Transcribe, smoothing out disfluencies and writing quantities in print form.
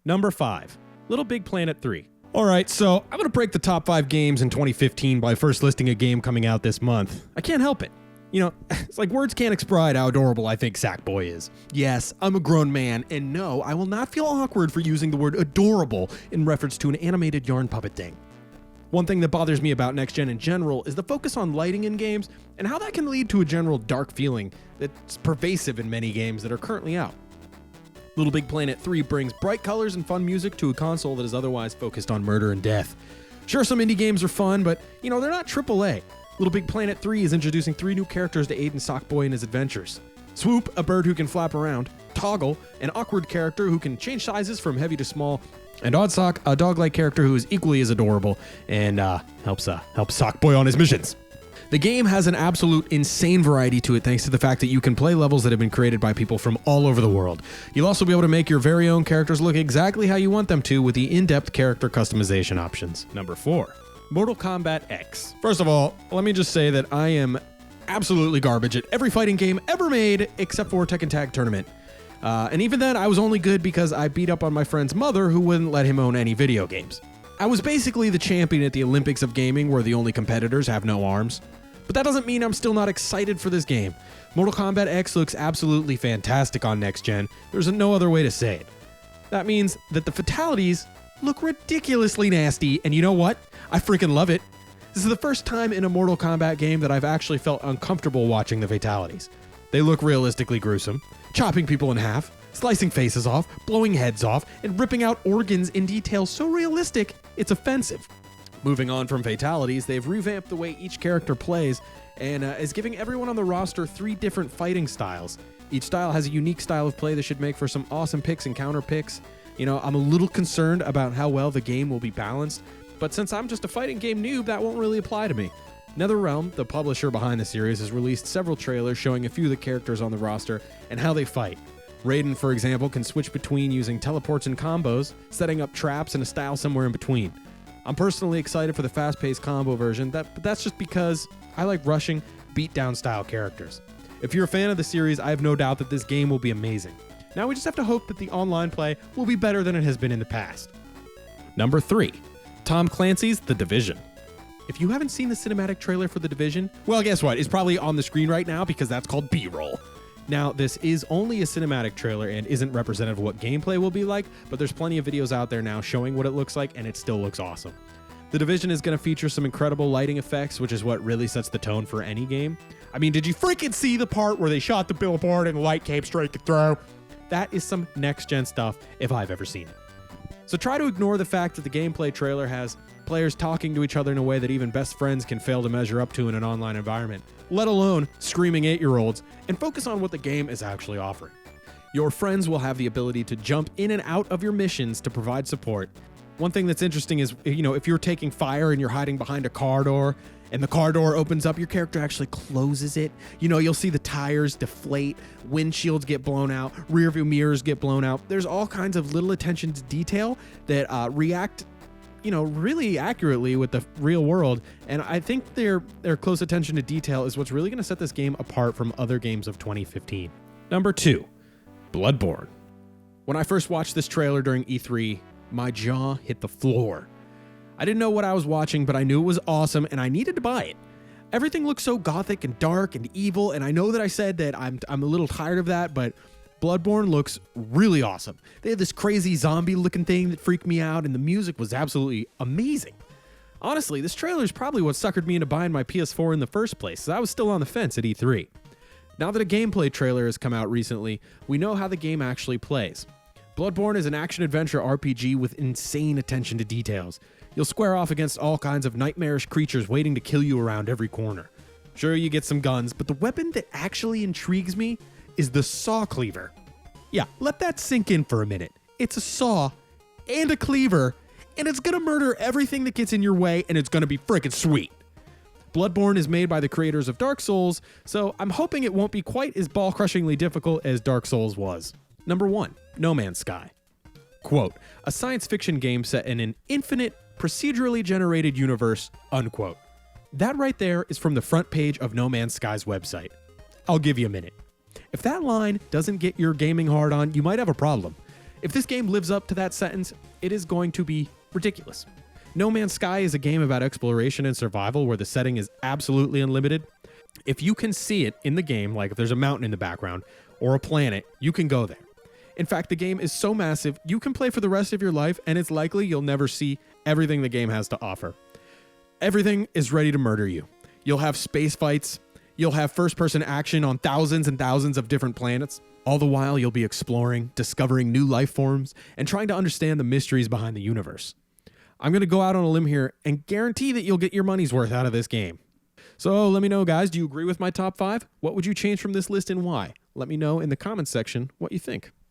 Number 5, Little Big Planet 3. Alright, so I'm going to break the top 5 games in 2015 by first listing a game coming out this month. I can't help it. You know, it's like words can't express how adorable I think Sackboy is. Yes, I'm a grown man, and no, I will not feel awkward for using the word adorable in reference to an animated yarn puppet thing. One thing that bothers me about next gen in general is the focus on lighting in games and how that can lead to a general dark feeling that's pervasive in many games that are currently out. Little Big Planet 3 brings bright colors and fun music to a console that is otherwise focused on murder and death. Sure, some indie games are fun, but, you know, they're not AAA. Little Big Planet 3 is introducing 3 new characters to aid in Sackboy in his adventures. Swoop, a bird who can flap around. Toggle, an awkward character who can change sizes from heavy to small. And Oddsock, a dog-like character who is equally as adorable and helps Sackboy on his missions. The game has an absolute insane variety to it thanks to the fact that you can play levels that have been created by people from all over the world. You'll also be able to make your very own characters look exactly how you want them to with the in-depth character customization options. Number 4. Mortal Kombat X. First of all, let me just say that I am absolutely garbage at every fighting game ever made except for Tekken Tag Tournament. And even then, I was only good because I beat up on my friend's mother who wouldn't let him own any video games. I was basically the champion at the Olympics of gaming where the only competitors have no arms. But that doesn't mean I'm still not excited for this game. Mortal Kombat X looks absolutely fantastic on next gen. There's no other way to say it. That means that the fatalities look ridiculously nasty, and you know what? I freaking love it. This is the first time in a Mortal Kombat game that I've actually felt uncomfortable watching the fatalities. They look realistically gruesome, chopping people in half, slicing faces off, blowing heads off, and ripping out organs in detail so realistic, it's offensive. Moving on from fatalities, they've revamped the way each character plays, and is giving everyone on the roster 3 different fighting styles. Each style has a unique style of play that should make for some awesome picks and counter picks. You know, I'm a little concerned about how well the game will be balanced, but since I'm just a fighting game noob, that won't really apply to me. NetherRealm, the publisher behind the series, has released several trailers showing a few of the characters on the roster and how they fight. Raiden, for example, can switch between using teleports and combos, setting up traps and a style somewhere in between. I'm personally excited for the fast-paced combo version, but that's just because I like rushing, beat-down style characters. If you're a fan of the series, I have no doubt that this game will be amazing. Now we just have to hope that the online play will be better than it has been in the past. Number 3. Tom Clancy's The Division. If you haven't seen the cinematic trailer for The Division, well, guess what? It's probably on the screen right now because that's called B-roll. Now, this is only a cinematic trailer and isn't representative of what gameplay will be like, but there's plenty of videos out there now showing what it looks like, and it still looks awesome. The Division is going to feature some incredible lighting effects, which is what really sets the tone for any game. I mean, did you freaking see the part where they shot the billboard and the light came straight through? That is some next-gen stuff if I've ever seen it. So try to ignore the fact that the gameplay trailer has players talking to each other in a way that even best friends can fail to measure up to in an online environment, let alone screaming 8-year-olds, and focus on what the game is actually offering. Your friends will have the ability to jump in and out of your missions to provide support. One thing that's interesting is, you know, if you're taking fire and you're hiding behind a car door, and the car door opens up, your character actually closes it. You know, you'll see the tires deflate, windshields get blown out, rear view mirrors get blown out. There's all kinds of little attention to detail that react, you know, really accurately with the real world. And I think their close attention to detail is what's really going to set this game apart from other games of 2015. Number 2, Bloodborne. When I first watched this trailer during E3, my jaw hit the floor. I didn't know what I was watching, but I knew it was awesome and I needed to buy it. Everything looks so gothic and dark and evil, and I know that I said that I'm a little tired of that, but Bloodborne looks really awesome. They had this crazy zombie-looking thing that freaked me out, and the music was absolutely amazing. Honestly, this trailer is probably what suckered me into buying my PS4 in the first place, so I was still on the fence at E3. Now that a gameplay trailer has come out recently, we know how the game actually plays. Bloodborne is an action-adventure RPG with insane attention to details. You'll square off against all kinds of nightmarish creatures waiting to kill you around every corner. Sure, you get some guns, but the weapon that actually intrigues me is the saw cleaver. Yeah, let that sink in for a minute. It's a saw and a cleaver, and it's gonna murder everything that gets in your way, and it's gonna be freaking sweet. Bloodborne is made by the creators of Dark Souls, so I'm hoping it won't be quite as ball-crushingly difficult as Dark Souls was. Number 1, No Man's Sky. Quote, a science fiction game set in an infinite, procedurally generated universe, unquote. That right there is from the front page of No Man's Sky's website. I'll give you a minute. If that line doesn't get your gaming hard on, you might have a problem. If this game lives up to that sentence, it is going to be ridiculous. No Man's Sky is a game about exploration and survival where the setting is absolutely unlimited. If you can see it in the game, like if there's a mountain in the background or a planet, you can go there. In fact, the game is so massive, you can play for the rest of your life, and it's likely you'll never see everything the game has to offer. Everything is ready to murder you. You'll have space fights. You'll have first-person action on thousands and thousands of different planets. All the while, you'll be exploring, discovering new life forms, and trying to understand the mysteries behind the universe. I'm going to go out on a limb here and guarantee that you'll get your money's worth out of this game. So let me know, guys, do you agree with my top 5? What would you change from this list and why? Let me know in the comments section what you think.